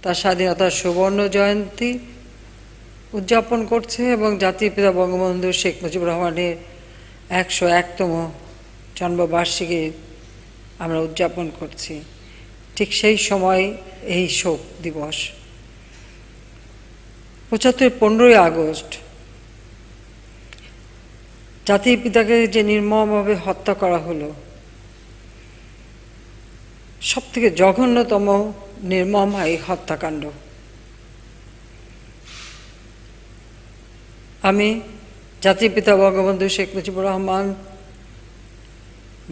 তার স্বাধীনতার সুবর্ণ জয়ন্তী উদযাপন করছে এবং জাতির পিতা বঙ্গবন্ধু শেখ মুজিবুর রহমানের 101তম জন্মবার্ষিকী আমরা উদযাপন করছি। ঠিক সেই সময় এই শোক দিবস 15ই আগস্ট জাতির পিতাকে যে নির্মমভাবে হত্যা করা হলো, সবথেকে জঘন্যতম নির্মম এই হত্যাকাণ্ড। আমি জাতির পিতা বঙ্গবন্ধু শেখ মুজিবুর রহমান,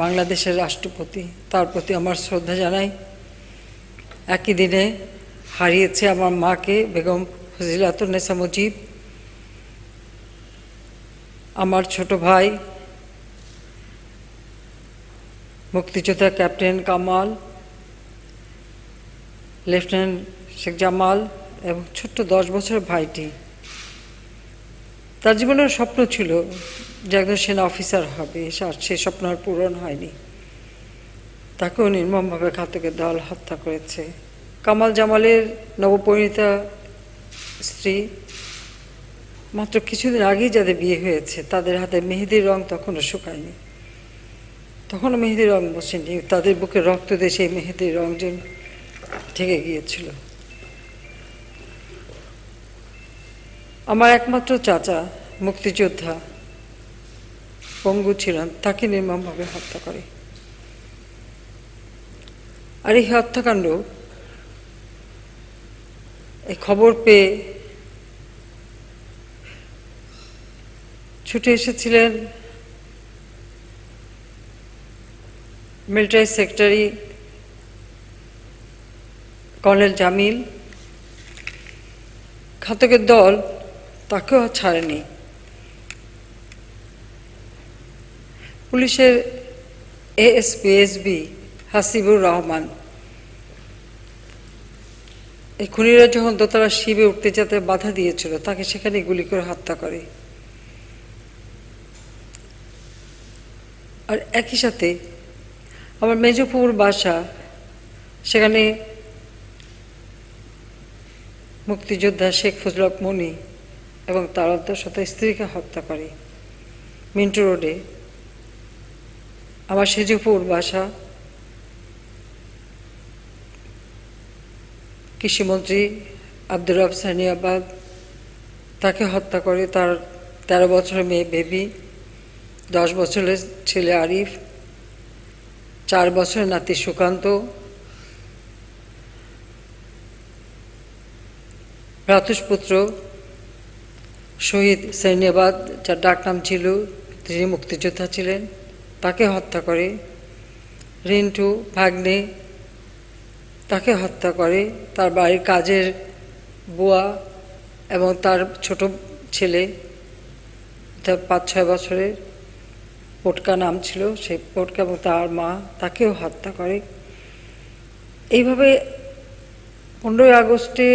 বাংলাদেশের রাষ্ট্রপতি, তার প্রতি আমার শ্রদ্ধা জানাই। একই দিনে হারিয়েছে আমার মাকে বেগম ফজিলাতুন্নেসা মুজিব, আমার ছোট ভাই মুক্তিযোদ্ধা ক্যাপ্টেন কামাল, লেফটেন্যান্ট শেখ জামাল এবং ছোট্ট 10 বছরের ভাইটি। তার জীবনের স্বপ্ন ছিল যে একজন সেনা অফিসার হবে, সেই স্বপ্ন আর পূরণ হয়নি। তাকেও নির্মমভাবে ঘাতকের দল হত্যা করেছে। কামাল জামালের নবপরিণীতা স্ত্রী, মাত্র কিছুদিন আগেই যাদের বিয়ে হয়েছে, তাদের হাতে মেহেদির রং তখনও শুকায়নি, তখনও মেহেদির রং বসেনি। তাদের বুকে রক্ত দিয়ে সেই মেহেদির রং যেন ঢেকে গিয়েছিল। আমার একমাত্র চাচা মুক্তিযোদ্ধা পঙ্গু ছিলেন, তাকে নির্মমভাবে হত্যা করে। আর এই হত্যাকাণ্ড এই খবর পেয়ে ছুটে এসেছিলেন মিলিটারি সেক্রেটারি কর্নেল জামিল। ঘাতকের দল তাকেও ছাড়েনি। পুলিশের এএসপি হাসিবুর রহমান, এই খুনিরা যখন দোতলা শিবে উঠতে যেতে বাধা দিয়েছিল, তাকে সেখানে গুলি করে হত্যা করে। আর একই সাথে আমার মেজফুর বাসা, সেখানে মুক্তিযোদ্ধা শেখ ফজল হক মনি এবং তার অন্তঃসত্ত্বা স্ত্রীকে হত্যা করে। মিন্টু রোডে আমার সেজপুর বাসা, কৃষিমন্ত্রী আব্দুর রব সানিয়াবাদ, তাকে হত্যা করে তার 13 বছরের মেয়ে বেবি, 10 বছরের ছেলে আরিফ, 4 বছরের নাতি সুকান্ত, ভ্রাতুষ্পুত্র শহীদ সানিয়াবাদ, যার ডাক নাম ছিল, তিনি মুক্তিযোদ্ধা ছিলেন, তাকে হত্যা করে। রিন্টু ভাগ্নে, তাকে হত্যা করে। তার বাড়ির কাজের বুয়া এবং তার ছোট ছেলে, 5-6 বছরের, পটকা নাম ছিল, সেই পটকা এবং তার মা, তাকেও হত্যা করে। এইভাবে 15ই আগস্টে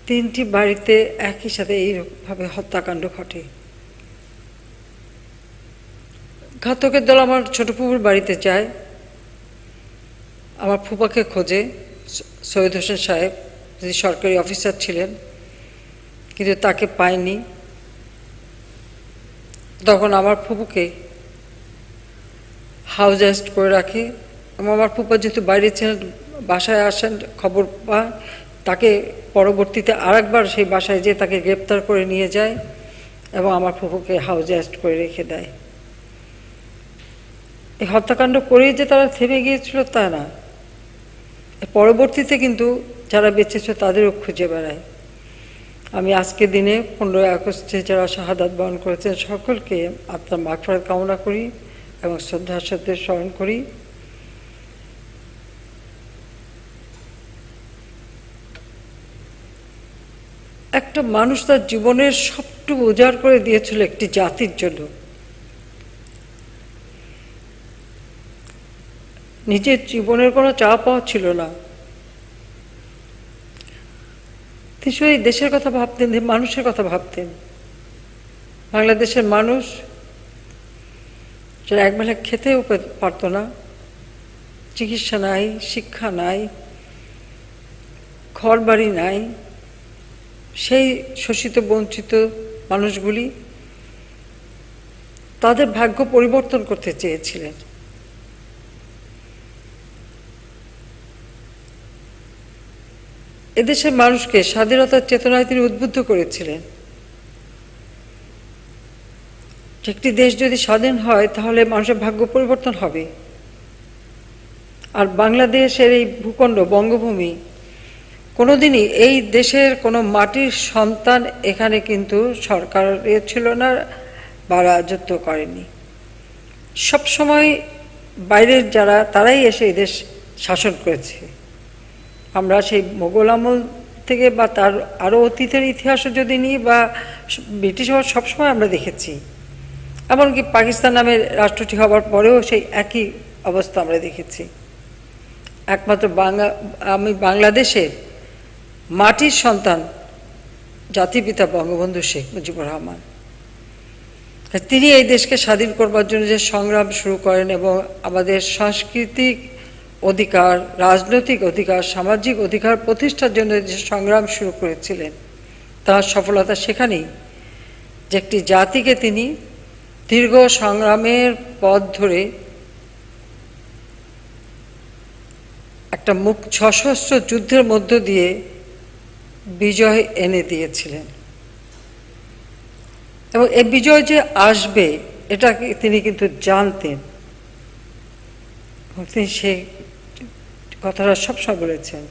3টি বাড়িতে একই সাথে এইভাবে হত্যাকাণ্ড ঘটে। ঘাতকের দল আমার ছোট ফুপুর বাড়িতে যায়, আমার ফুপাকে খোঁজে, সৈয়দ হোসেন সাহেব, যিনি সরকারি অফিসার ছিলেন, কিন্তু তাকে পায়নি। তখন আমার ফুপুকে হাউস অ্যারেস্ট করে রাখে এবং আমার ফুপা যেহেতু বাইরে ছিলেন, বাসায় আসেন, খবর পায়, তাকে পরবর্তীতে আরেকবার সেই বাসায় যেয়ে তাকে গ্রেপ্তার করে নিয়ে যায় এবং আমার ফুপুকে হাউস অ্যারেস্ট করে রেখে দেয়। এই হত্যাকাণ্ড করেই যে তারা থেমে গিয়েছিল তা না, পরবর্তীতে কিন্তু যারা বেঁচেছে তাদেরও খুঁজে বেড়ায়। আমি আজকের দিনে 15ই আগস্টে যারা শাহাদাত বরণ করেছেন সকলকে আত্মার মাগফিরাত কামনা করি এবং শ্রদ্ধার সাথে স্মরণ করি। একটা মানুষ তার জীবনের সবটুকু উজাড় করে দিয়েছিল একটি জাতির জন্য, নিজের জীবনের কোনো চাওয়া পাওয়া ছিল না। তিনি শুধু দেশের কথা ভাবতেন, মানুষের কথা ভাবতেন। বাংলাদেশের মানুষ যারা একবেলা খেতেও পারত না, চিকিৎসা নাই, শিক্ষা নাই, ঘর বাড়ি নাই, সেই শোষিত বঞ্চিত মানুষগুলি তাদের ভাগ্য পরিবর্তন করতে চেয়েছিলেন। এদেশের মানুষকে স্বাধীনতার চেতনায় তিনি উদ্বুদ্ধ করেছিলেন। একটি দেশ যদি স্বাধীন হয় তাহলে মানুষের ভাগ্য পরিবর্তন হবে। আর বাংলাদেশের এই ভূখণ্ড বঙ্গভূমি কোনোদিনই এই দেশের কোনো মাটির সন্তান এখানে কিন্তু সরকারের ছিল না বা রাজত্ব করেনি। সবসময় বাইরের যারা তারাই এসে এই দেশ শাসন করেছে। আমরা সেই মোগল আমল থেকে বা তার আরও অতীতের ইতিহাসও যদি নিই বা ব্রিটিশ আমল সবসময় আমরা দেখেছি। এমনকি পাকিস্তান নামের রাষ্ট্রটি হওয়ার পরেও সেই একই অবস্থা আমরা দেখেছি। একমাত্র আমি বাংলাদেশের মাটির সন্তান জাতিপিতা বঙ্গবন্ধু শেখ মুজিবুর রহমান। তিনি এই দেশকে স্বাধীন করবার জন্য যে সংগ্রাম শুরু করেন এবং আমাদের সাংস্কৃতিক অধিকার, রাজনৈতিক অধিকার, সামাজিক অধিকার প্রতিষ্ঠার জন্য যে সংগ্রাম শুরু করেছিলেন, তার সফলতা সেখানেই যে একটি জাতিকে তিনি দীর্ঘ সংগ্রামের পথ ধরে একটা সশস্ত্র যুদ্ধের মধ্য দিয়ে বিজয় এনে দিয়েছিলেন। এবং এই বিজয় যে আসবে এটা তিনি কিন্তু জানতেন। তিনি সেই কথাটা সবসময় বলেছেন।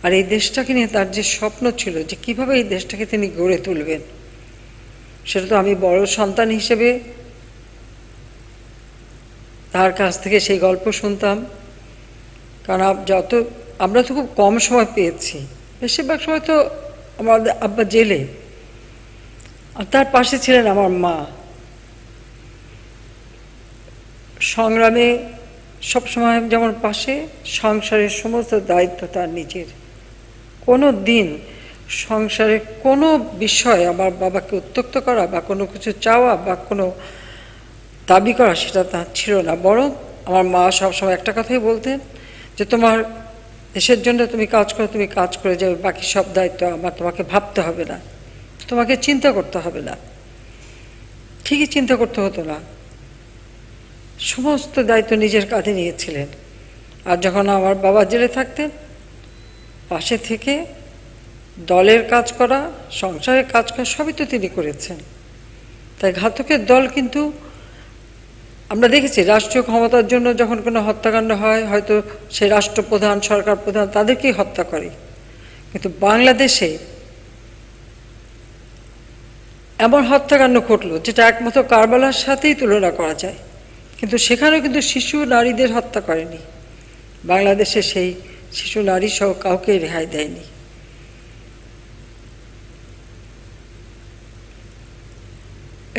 আর এই দেশটাকে নিয়ে তার যে স্বপ্ন ছিল যে কিভাবে এই দেশটাকে তিনি গড়ে তুলবেন, সেটা তো আমি বড় সন্তান হিসেবে তার কাছ থেকে সেই গল্প শুনতাম। কারণ আমরা তো খুব কম সময় পেয়েছি, বেশিরভাগ সময় তো আমাদের আব্বা জেলে, আর তার পাশে ছিলেন আমার মা। সংগ্রামে সবসময় যেমন পাশে, সংসারের সমস্ত দায়িত্ব তার নিজের। কোনো দিন সংসারে কোনো বিষয় আমার বাবাকে উত্ত্যক্ত করা বা কোনো কিছু চাওয়া বা কোনো দাবি করা সেটা তার ছিল না। বরং আমার মা সবসময় একটা কথাই বলতেন যে তোমার দেশের জন্য তুমি কাজ করে যাবে, বাকি সব দায়িত্ব আমার, তোমাকে ভাবতে হবে না, তোমাকে চিন্তা করতে হবে না। ঠিকই চিন্তা করতে হতো না, সমস্ত দায়িত্ব নিজের কাঁধে নিয়েছিলেন। আর যখন আমার বাবা জেলে থাকতেন, পাশে থেকে দলের কাজ করা, সংসারের কাজ করা সবই তো তিনি করেছেন। তাই ঘাতকের দল কিন্তু আমরা দেখেছি রাষ্ট্রীয় ক্ষমতার জন্য যখন কোনো হত্যাকাণ্ড হয়, হয়তো সে রাষ্ট্রপ্রধান, সরকার প্রধান তাদেরকেই হত্যা করে। কিন্তু বাংলাদেশে এমন হত্যাকাণ্ড ঘটল যেটা একমাত্র কারবালার সাথেই তুলনা করা যায়, কিন্তু সেখানেও কিন্তু শিশু নারীদের হত্যা করেনি। বাংলাদেশে সেই শিশু নারী সহ কাউকে রেহাই দেয়নি।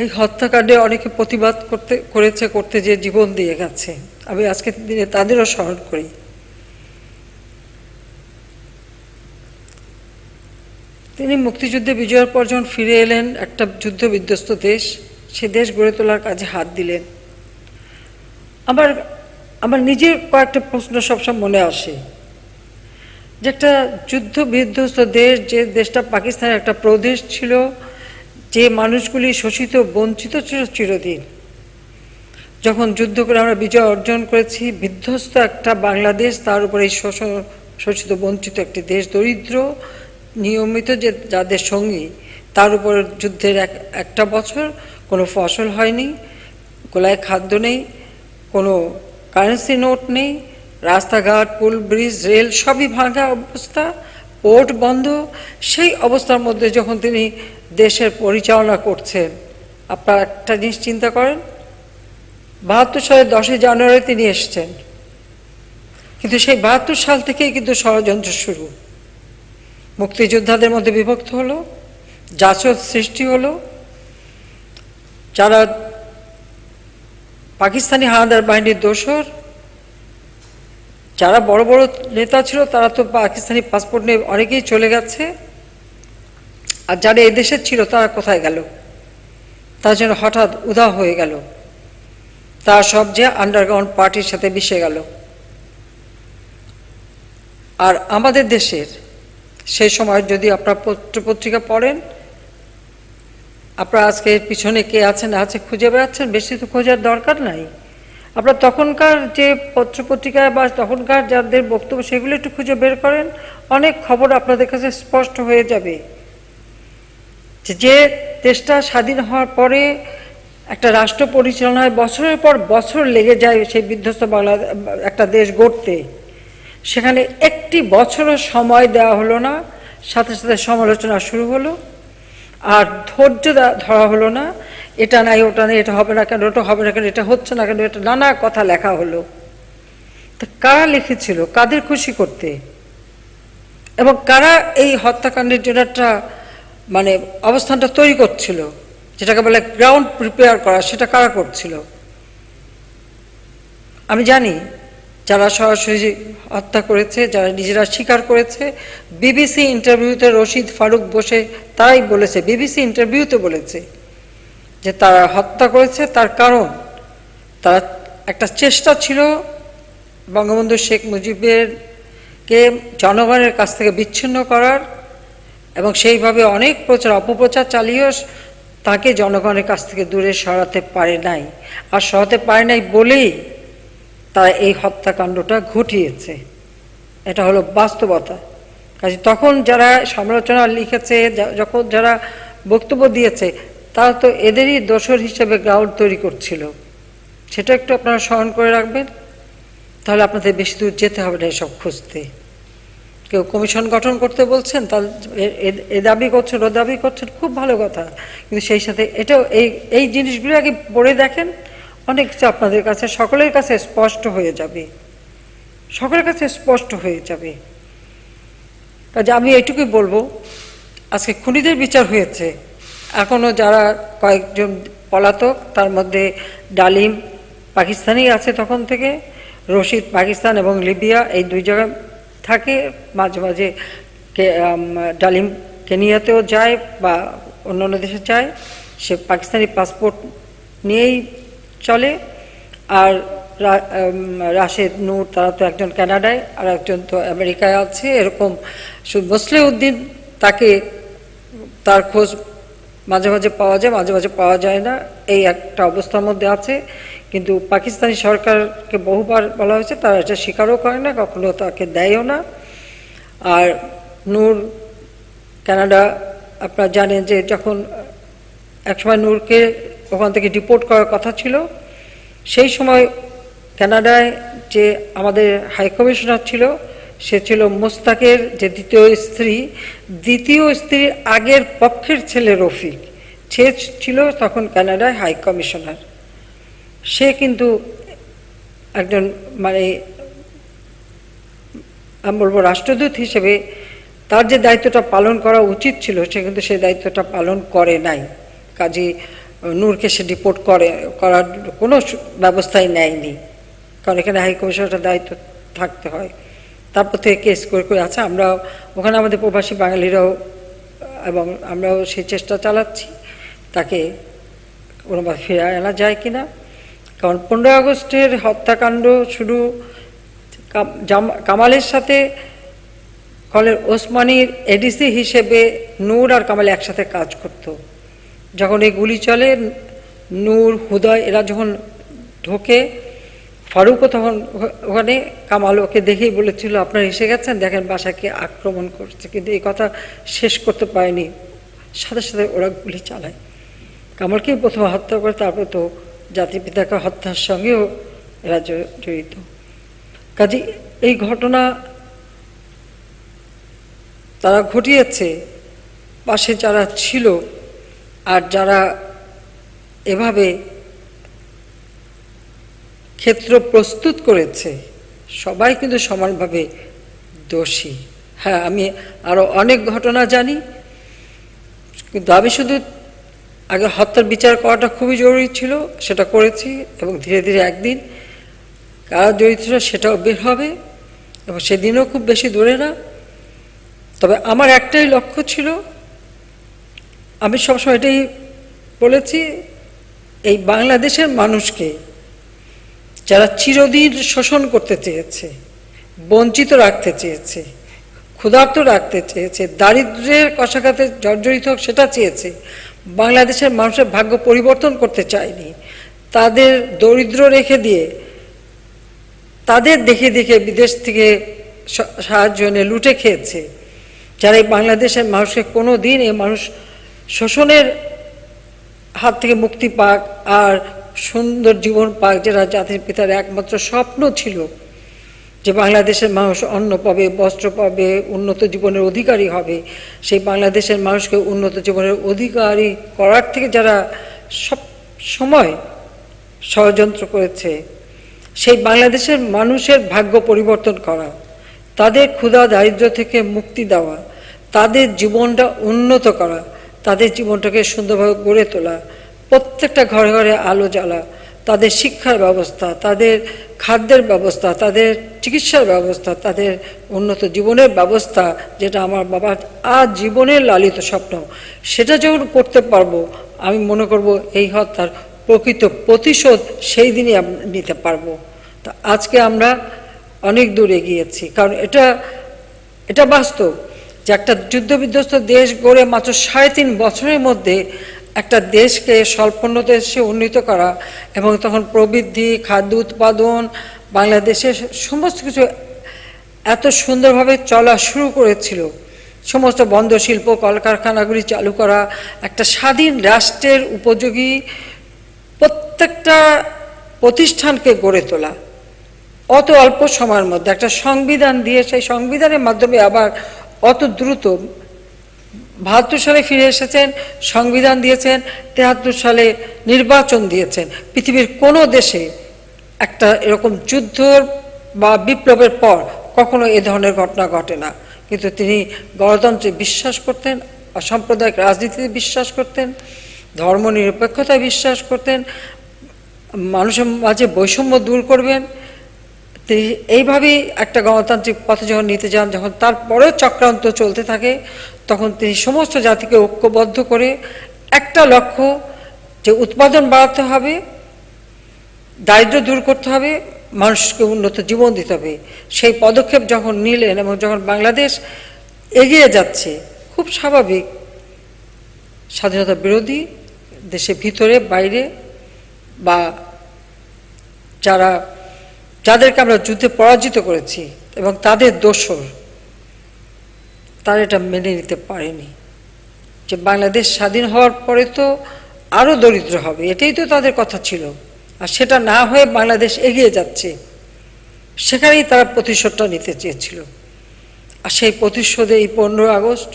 এই হত্যাকাণ্ডে অনেকে প্রতিবাদ করতে যে জীবন দিয়ে গেছে, আমি আজকের দিনে তাদেরও স্মরণ করি। তিনি মুক্তিযুদ্ধে বিজয়ের পর যখন ফিরে এলেন একটা যুদ্ধ বিধ্বস্ত দেশ, সে দেশ গড়ে তোলার কাজে হাত দিলেন। আমার নিজের কয়েকটা প্রশ্ন সবসময় মনে আসে যে একটা যুদ্ধ বিধ্বস্ত দেশ, যে দেশটা পাকিস্তানের একটা প্রদেশ ছিল, যে মানুষগুলি শোষিত বঞ্চিত ছিল চিরদিন, যখন যুদ্ধ করে আমরা বিজয় অর্জন করেছি, বিধ্বস্ত একটা বাংলাদেশ, তার উপরে এই শোষিত বঞ্চিত একটি দেশ, দরিদ্র নিয়মিত যে যাদের সঙ্গী, তার উপর যুদ্ধের একটা বছর কোনো ফসল হয়নি, গোলায় খাদ্য নেই, কোনো কারেন্সি নোট নেই, রাস্তাঘাট, পুল, ব্রিজ, রেল সবই ভাঙা অবস্থা, পোর্ট বন্ধ। সেই অবস্থার মধ্যে যখন তিনি দেশের পরিচালনা করছেন, আপনারা একটা জিনিস চিন্তা করেন, ৭২ সালের ১০ই জানুয়ারি তিনি এসছেন, কিন্তু সেই ৭২ সাল থেকেই কিন্তু ষড়যন্ত্র শুরু। মুক্তিযোদ্ধাদের মধ্যে বিভক্ত হলো, জাসদ সৃষ্টি হলো, যারা পাকিস্তানি হানাদার বাহিনীর দোসর, যারা বড় বড় নেতা ছিল তারা তো পাকিস্তানি পাসপোর্ট নিয়ে অনেকেই চলে গেছে, আর যারা এদেশের ছিল তারা কোথায় গেল, তার জন্য হঠাৎ উধাও হয়ে গেল, তারা সব যে আন্ডারগ্রাউন্ড পার্টির সাথে মিশে গেল। আর আমাদের দেশের সেই সময় যদি আপনার পত্রপত্রিকা পড়েন, আপনারা আজকে পিছনে কে আছে না আছে খুঁজে বেড়াচ্ছেন, বেশি তো খোঁজার দরকার নাই। আপনার তখনকার যে পত্রপত্রিকা বা তখনকার যাদের বক্তব্য সেগুলো একটু খুঁজে বের করেন, অনেক খবর আপনাদের কাছে স্পষ্ট হয়ে যাবে যে দেশটা স্বাধীন হওয়ার পরে একটা রাষ্ট্র পরিচালনায় বছরের পর বছর লেগে যায় সেই বিধ্বস্ত বাংলা একটা দেশ গড়তে। সেখানে একটি বছরও সময় দেওয়া হলো না, সাথে সাথে সমালোচনা শুরু হলো, আর ধৈর্য ধরা হলো না। এটা নাই, ওটা নেই, এটা হবে না কেন, ওটা হবে না কেন, এটা হচ্ছে না কেন, এটা নানা কথা লেখা হলো। তো কারা লিখেছিল, কাদের খুশি করতে, এবং কারা এই হত্যাকাণ্ডের জন্য একটা মানে অবস্থানটা তৈরি করছিল, যেটাকে বলে গ্রাউন্ড প্রিপেয়ার করা, সেটা কারা করছিল? আমি জানি যারা সরাসরি হত্যা করেছে, যারা নিজেরা স্বীকার করেছে। বিবিসি ইন্টারভিউতে রশিদ ফারুক বসে তারাই বলেছে, বিবিসি ইন্টারভিউতে বলেছে যে তারা হত্যা করেছে। তার কারণ তারা একটা চেষ্টা ছিল বঙ্গবন্ধু শেখ মুজিবেরকে জনগণের কাছ থেকে বিচ্ছিন্ন করার, এবং সেইভাবে অনেক অপপ্রচার চালিয়েও তাকে জনগণের কাছ থেকে দূরে সরাতে পারে নাই। আর সরাতে পারে নাই বলেই তারা এই হত্যাকাণ্ডটা ঘটিয়েছে। এটা হলো বাস্তবতা। কাজে তখন যারা সমালোচনা লিখেছে, যখন যারা বক্তব্য দিয়েছে, তারা তো এদেরই দোষর হিসেবে গ্রাউন্ড তৈরি করছিল। সেটা একটু আপনারা স্মরণ করে রাখবেন, তাহলে আপনাদের বেশি দূর যেতে হবে না এসব খুঁজতে। কেউ কমিশন গঠন করতে বলছেন, তার এ দাবি করছেন, ও দাবি করছেন, খুব ভালো কথা, কিন্তু সেই সাথে এটাও এই জিনিসগুলো আগে পড়ে দেখেন, অনেক কিছু আপনাদের কাছে সকলের কাছে স্পষ্ট হয়ে যাবে, সকলের কাছে স্পষ্ট হয়ে যাবে। কাজে আমি এইটুকুই বলবো, আজকে খুনিদের বিচার হয়েছে, এখনও যারা কয়েকজন পলাতক, তার মধ্যে ডালিম পাকিস্তানি আছে তখন থেকে, রশিদ পাকিস্তান এবং লিবিয়া এই দুই জায়গায় থাকে, মাঝে মাঝে ডালিম কেনিয়াতেও যায় বা অন্যান্য দেশে যায়, সে পাকিস্তানি পাসপোর্ট নিয়েই চলে। আর রাশেদ নূর, তারা তো একজন কানাডায় আর একজন তো আমেরিকায় আছে। এরকম মোসলেউদ্দিন, তাকে তার খোঁজ মাঝে মাঝে পাওয়া যায়, মাঝে মাঝে পাওয়া যায় না, এই একটা অবস্থার মধ্যে আছে। কিন্তু পাকিস্তানি সরকারকে বহুবার বলা হয়েছে, তারা এটা স্বীকারও করে না, কখনো তাকে দেয়ও না। আর নূর কানাডা, আপনারা জানেন যে যখন একসময় নূরকে ওখান থেকে ডিপোর্ট করার কথা ছিল, সেই সময় কানাডায় যে আমাদের হাই কমিশনার ছিল, সে ছিল মোস্তাকের যে দ্বিতীয় স্ত্রীর আগের পক্ষের ছেলে রফিক, সে ছিল তখন কানাডায় হাই কমিশনার। সে কিন্তু একজন মানে আমি বলবো রাষ্ট্রদূত হিসেবে তার যে দায়িত্বটা পালন করা উচিত ছিল, সে কিন্তু সেই দায়িত্বটা পালন করে নাই। কাজে নূরকে সে ডিপোর্ট করার কোনো ব্যবস্থাই নেয়নি, কারণ এখানে হাই কমিশনারটার দায়িত্ব থাকতে হয়। তারপর থেকে কেস করে আছে। আমরা ওখানে আমাদের প্রবাসী বাঙালিরাও এবং আমরাও সেই চেষ্টা চালাচ্ছি তাকে কোনোভাবে ফিরে আনা যায় কিনা। কারণ 15 আগস্টের হত্যাকাণ্ড শুরু কামালের সাথে কলের ওসমানীর এডিসি হিসেবে নূর আর কামাল একসাথে কাজ করত। যখন এই গুলি চলে, নূর, হুদয় এরা যখন ঢোকে, ফারুকও তখন ওখানে, কামাল ওকে দেখেই বলেছিল আপনারা এসে গেছেন, দেখেন বাসাকে আক্রমণ করছে, কিন্তু এই কথা শেষ করতে পারেনি, সাথে সাথে ওরা গুলি চালায়। কামালকেই প্রথমে হত্যা করে, তারপর তো জাতির পিতাকে হত্যার সঙ্গেও এরা জড়িত। কাজে এই ঘটনা তারা ঘটিয়েছে, পাশে যারা ছিল আর যারা এভাবে ক্ষেত্র প্রস্তুত করেছে, সবাই কিন্তু সমানভাবে দোষী। হ্যাঁ, আমি আরও অনেক ঘটনা জানি, কিন্তু আমি শুধু আগে হত্যার বিচার করাটা খুবই জরুরি ছিল, সেটা করেছি, এবং ধীরে ধীরে একদিন কারা জড়িত ছিল সেটাও বের হবে, এবং সেদিনও খুব বেশি দূরে না। তবে আমার একটাই লক্ষ্য ছিল, আমি সবসময় এটাই বলেছি, এই বাংলাদেশের মানুষকে যারা চিরদিন শোষণ করতে চেয়েছে, বঞ্চিত রাখতে চেয়েছে, ক্ষুধার্ত রাখতে চেয়েছে, দারিদ্র্যের কষাঘাতে জর্জরিত হোক সেটা চেয়েছে। বাংলাদেশের মানুষের ভাগ্য পরিবর্তন করতে চায়নি। তাদের দরিদ্র রেখে দিয়ে তাদের দেখে দেখে বিদেশ থেকে সাহায্য এনে লুটে খেয়েছে। যারা এই বাংলাদেশের মানুষকে কোনো দিন এই মানুষ শোষণের হাত থেকে মুক্তি পাক আর সুন্দর জীবন পাক, যেটা জাতির পিতার একমাত্র স্বপ্ন ছিল যে বাংলাদেশের মানুষ অন্ন পাবে, বস্ত্র পাবে, উন্নত জীবনের অধিকারী হবে, সেই বাংলাদেশের মানুষকে উন্নত জীবনের অধিকারী করার থেকে যারা সব সময় ষড়যন্ত্র করেছে, সেই বাংলাদেশের মানুষের ভাগ্য পরিবর্তন করা, তাদের ক্ষুধা দারিদ্র্য থেকে মুক্তি দেওয়া, তাদের জীবনটা উন্নত করা, তাদের জীবনটাকে সুন্দরভাবে গড়ে তোলা, প্রত্যেকটা ঘরে ঘরে আলো জ্বালা, তাদের শিক্ষার ব্যবস্থা, তাদের খাদ্যের ব্যবস্থা, তাদের চিকিৎসার ব্যবস্থা, তাদের উন্নত জীবনের ব্যবস্থা, যেটা আমার বাবার আজীবনের লালিত স্বপ্ন, সেটা যখন করতে পারবো আমি মনে করব এই হত্যার প্রকৃত প্রতিশোধ সেই দিনই নিতে পারবো। তা আজকে আমরা অনেক দূর এগিয়েছি, কারণ এটা বাস্তব যে একটা যুদ্ধবিধ্বস্ত দেশ গড়ে মাত্র ৩.৫ বছরের মধ্যে একটা দেশকে স্বল্পোন্নত দেশে উন্নীত করা, এবং তখন প্রবৃদ্ধি, খাদ্য উৎপাদন, বাংলাদেশের সমস্ত কিছু এত সুন্দরভাবে চলা শুরু করেছিল, সমস্ত বন্দর শিল্প কলকারখানাগুলি চালু করা, একটা স্বাধীন রাষ্ট্রের উপযোগী প্রত্যেকটা প্রতিষ্ঠানকে গড়ে তোলা অত অল্প সময়ের মধ্যে, একটা সংবিধান দিয়ে সেই সংবিধানের মাধ্যমে আবার অত দ্রুত ৭২ সালে ফিরে এসেছেন, সংবিধান দিয়েছেন, ৭৩ সালে নির্বাচন দিয়েছেন। পৃথিবীর কোনো দেশে একটা এরকম যুদ্ধ বা বিপ্লবের পর কখনো এ ধরনের ঘটনা ঘটে না। কিন্তু তিনি গণতন্ত্রে বিশ্বাস করতেন, অসাম্প্রদায়িক রাজনীতিতে বিশ্বাস করতেন, ধর্মনিরপেক্ষতায় বিশ্বাস করতেন, মানুষের মাঝে বৈষম্য দূর করবেন। তিনি এইভাবেই একটা গণতান্ত্রিক পথে যখন নিতে যান, যখন তারপরেও চক্রান্ত চলতে থাকে, তখন তিনি সমস্ত জাতিকে ঐক্যবদ্ধ করে একটা লক্ষ্য, যে উৎপাদন বাড়াতে হবে, দারিদ্র্য দূর করতে হবে, মানুষকে উন্নত জীবন দিতে হবে, সেই পদক্ষেপ যখন নিলেন এবং যখন বাংলাদেশ এগিয়ে যাচ্ছে, খুব স্বাভাবিক স্বাধীনতা বিরোধী দেশের ভিতরে বাইরে বা যাদেরকে আমরা যুদ্ধে পরাজিত করেছি এবং তাদের দোসর, তারা এটা মেনে নিতে পারেনি যে বাংলাদেশ স্বাধীন হওয়ার পরে তো আরও দরিদ্র হবে, এটাই তো তাদের কথা ছিল। আর সেটা না হয়ে বাংলাদেশ এগিয়ে যাচ্ছে, সেখানেই তারা প্রতিশোধটা নিতে চেয়েছিল। আর সেই প্রতিশোধে এই 15 আগস্ট,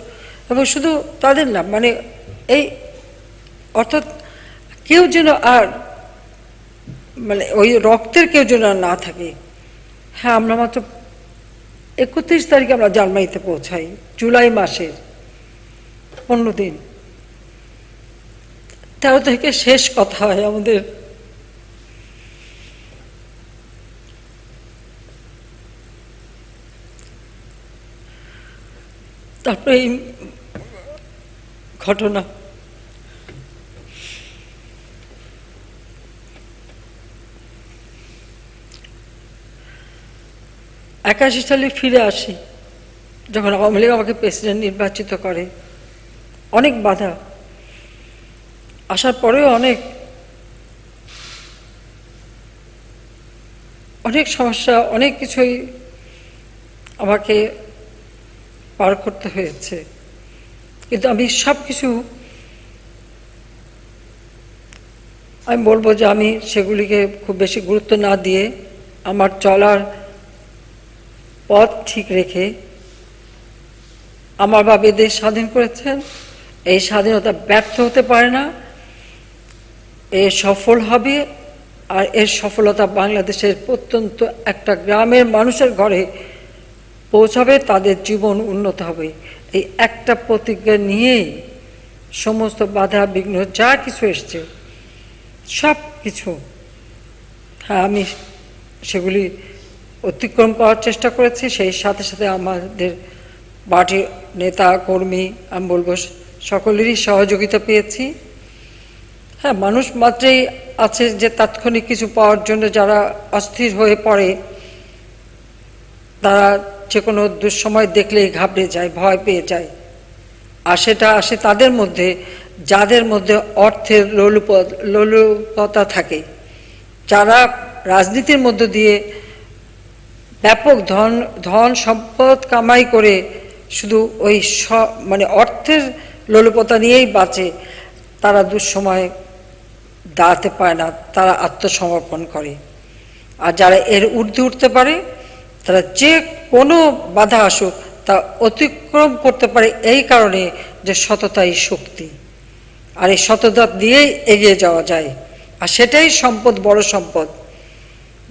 এবং শুধু তাদের না, মানে এই অর্থাৎ কেউ যেন আর ওই রক্তের কেউ যেন না থাকে। হ্যাঁ, আমরা মাত্র 31 তারিখে আমরা জার্মানিতে পৌঁছাই, জুলাই মাসের 15 দিন, 13 তারিখে শেষ কথা হয় আমাদের। তারপরে এই ঘটনা। 81 সালে ফিরে আসি, যখন আওয়ামী লীগ আমাকে প্রেসিডেন্ট নির্বাচিত করে। অনেক বাধা, আসার পরেও অনেক সমস্যা, অনেক কিছুই আমাকে পার করতে হয়েছে। কিন্তু আমি সব কিছু, আমি বলবো যে আমি সেগুলিকে খুব বেশি গুরুত্ব না দিয়ে আমার চলার পথ ঠিক রেখে আমার বাবা দেশ স্বাধীন করেছেন। এই স্বাধীনতা ব্যর্থ হতে পারে না, এ সফল হবে। আর এর সফলতা বাংলাদেশের প্রত্যন্ত একটা গ্রামের মানুষের ঘরে পৌঁছাবে, তাদের জীবন উন্নত হবে। এই একটা প্রতিজ্ঞা নিয়েই সমস্ত বাধা বিঘ্ন যা কিছু এসছে সব কিছু, হ্যাঁ, আমি সেগুলি অতিক্রম করার চেষ্টা করেছি। সেই সাথে সাথে আমাদের পার্টির নেতা কর্মী, আমি বলবো সকলেরই সহযোগিতা পেয়েছি। হ্যাঁ, মানুষ মাত্রেই আছে যে তাৎক্ষণিক কিছু পাওয়ার জন্য যারা অস্থির হয়ে পড়ে, তারা যে কোনো দুঃসময় দেখলেই ঘাবড়ে যায়, ভয় পেয়ে যায়। আর সেটা আসে তাদের মধ্যে যাদের মধ্যে অর্থের লোলুপতা থাকে, যারা রাজনীতির মধ্য দিয়ে ব্যাপক ধন সম্পদ কামাই করে শুধু ওই মানে অর্থের লোলুপতা নিয়েই বাঁচে, তারা দুঃসময় দাঁড়াতে পায় না, তারা আত্মসমর্পণ করে। আর যারা এর ঊর্ধ্বে উঠতে পারে, তারা যে কোনো বাধা আসুক তা অতিক্রম করতে পারে, এই কারণে যে সততাই শক্তি। আর এই সততা দিয়েই এগিয়ে যাওয়া যায়। আর সেটাই সম্পদ, বড় সম্পদ।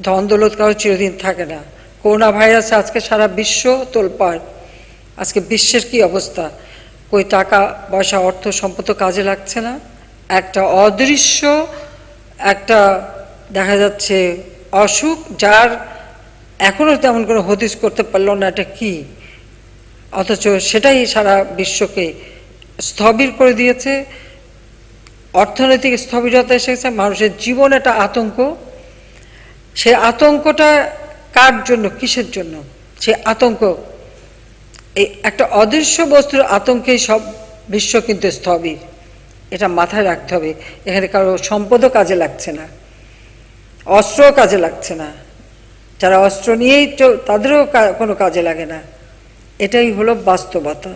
ধন দৌলত কারো চিরদিন থাকে না। করোনা ভাইরাস আজকে সারা বিশ্ব তোলপাড়। আজকে বিশ্বের কি অবস্থা, কই টাকা পয়সা অর্থ সম্পদ কাজে লাগছে না। একটা অদৃশ্য একটা দেখা যাচ্ছে অসুখ, যার এখনো তেমন কোনো হদিস করতে পারল না এটা কি, অথচ সেটাই সারা বিশ্বকে স্থবির করে দিয়েছে। অর্থনৈতিক স্থবিরতা এসেছে, মানুষের জীবন একটা আতঙ্ক। সে আতঙ্কটা কার জন্য, কিসের জন্য? সে আতঙ্ক, এই একটা অদৃশ্য বস্তুর আতঙ্কেই সব বিশ্ব কিন্তু স্থবির। এটা মাথায় রাখতে হবে। এখানে কারো সম্পদও কাজে লাগছে না, অস্ত্রও কাজে লাগছে না। যারা অস্ত্র নিয়েই তো তাদেরও কোনো কাজে লাগে না। এটাই হলো বাস্তবতা।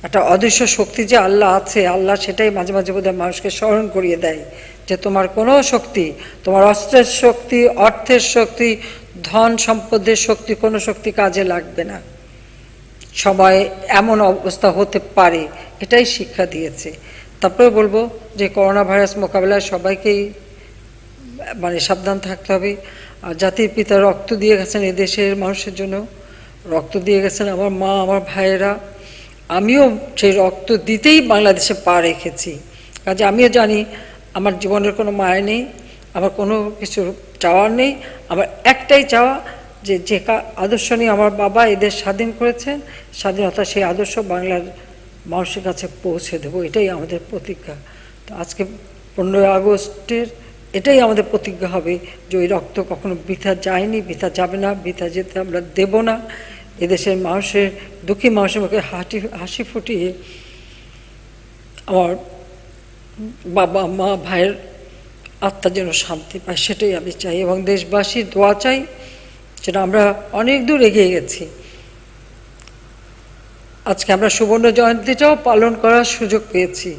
একটা অদৃশ্য শক্তি যে আল্লাহ আছে, আল্লাহ সেটাই মাঝে মাঝে বোধহয় মানুষকে স্মরণ করিয়ে দেয় যে তোমার কোনো শক্তি, তোমার অস্ত্রের শক্তি, অর্থের শক্তি, ধন সম্পদের শক্তি, কোনো শক্তি কাজে লাগবে না। সময় এমন অবস্থা হতে পারে, এটাই শিক্ষা দিয়েছে। তারপরে বলবো যে করোনা ভাইরাস মোকাবিলায় সবাইকেই মানে সাবধান থাকতে হবে। আর জাতির পিতা রক্ত দিয়ে গেছেন এদেশের মানুষের জন্য, রক্ত দিয়ে গেছেন আমার মা, আমার ভাইয়েরা। আমিও সেই রক্ত দিতেই বাংলাদেশে পা রেখেছি। কাজে আমিও জানি আমার জীবনের কোনো মায়া নেই, আমার কোনো কিছু চাওয়ার নেই। আমার একটাই চাওয়া যে যে আদর্শ নিয়ে আমার বাবা এদের স্বাধীন করেছেন, স্বাধীনতা সেই আদর্শ বাংলার মানুষের কাছে পৌঁছে দেবো, এটাই আমাদের প্রতিজ্ঞা। তো আজকে 15ই আগস্টের এটাই আমাদের প্রতিজ্ঞা হবে যে ওই রক্ত কখনো বৃথা যায়নি, বৃথা যাবে না, বৃথা যেতে আমরা দেব না। এদেশের মানুষের, দুঃখী মানুষের মুখে হাসি ফুটিয়ে আমার বাবা মা ভাইয়ের আত্মা যেন শান্তি পায়, সেটাই আমি চাই। এবং দেশবাসীর দোয়া চাই, যেটা আমরা অনেক দূর এগিয়ে গেছি। আজকে আমরা সুবর্ণ জয়ন্তীটাও পালন করার সুযোগ পেয়েছি,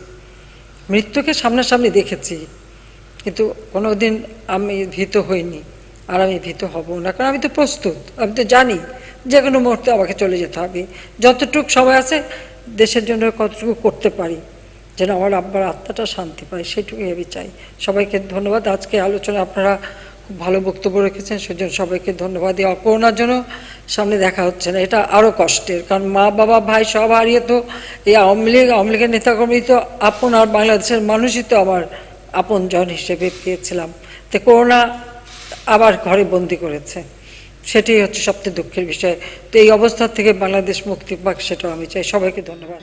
মৃত্যুকে সামনাসামনি দেখেছি, কিন্তু কোনোদিন আমি ভীত হইনি, আর আমি ভীত হব না। কারণ আমি তো প্রস্তুত, আমি তো জানি যে কোনো মুহূর্তে আমাকে চলে যেতে হবে। যতটুকু সময় আছে দেশের জন্য কতটুকু করতে পারি, যেন আমার আব্বার আত্মাটা শান্তি পায়, সেটুকুই আমি চাই। সবাইকে ধন্যবাদ। আজকে আলোচনা আপনারা খুব ভালো বক্তব্য রেখেছেন, সেজন্য সবাইকে ধন্যবাদ। এই করোনার জন্য সামনে দেখা হচ্ছে না, এটা আরও কষ্টের। কারণ মা বাবা ভাই সব হারিয়ে তো এই আওয়ামী লীগের নেতাকর্মী তো আপন, আর বাংলাদেশের মানুষই তো আমার আপন জন হিসেবে পেয়েছিলাম। তো করোনা আবার ঘরে বন্দি করেছে, সেটাই হচ্ছে সবচেয়ে দুঃখের বিষয়। তো এই অবস্থা থেকে বাংলাদেশ মুক্তি পাক, সেটাও আমি চাই। সবাইকে ধন্যবাদ।